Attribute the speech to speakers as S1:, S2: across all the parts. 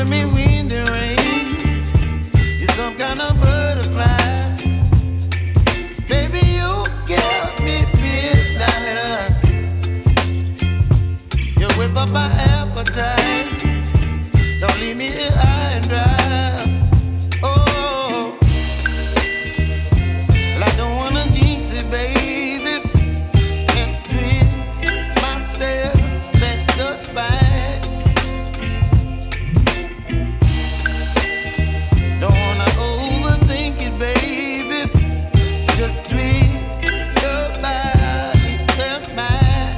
S1: giving me wind and rain. You're some kind of butterfly. Baby, you give me midnight. You whip up my appetite. Don't leave me here high and dry. Oh, well, I don't wanna jinx it, baby, and twist myself at the spine. Don't wanna overthink it, baby. It's just twist your body and mine.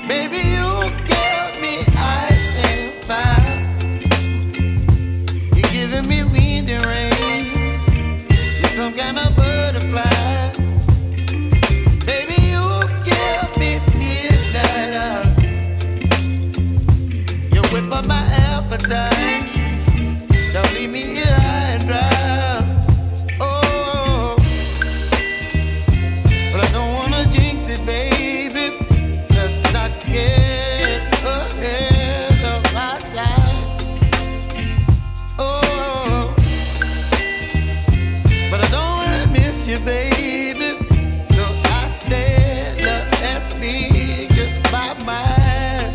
S1: Baby, you give me ice and fire. You're giving me wind and rain. You're some kind of butterfly. Baby, you give me midnight. You whip up my appetite. Don't leave me here high and dry. Oh, but I don't wanna jinx it, baby. Let's not get ahead of my time. Oh, but I don't wanna miss you, baby. So I stand up and speak just my mind.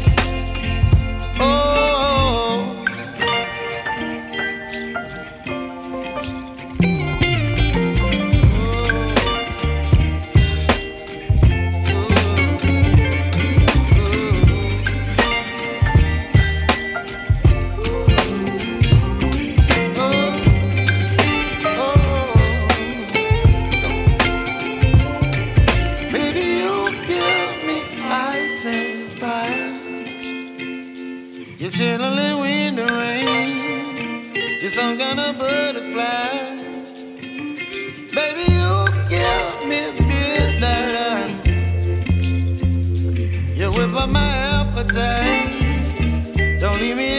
S1: Oh. You're chilling wind and rain. You're some kind of butterfly. Baby, you give me midnight. You whip up my appetite. Don't leave me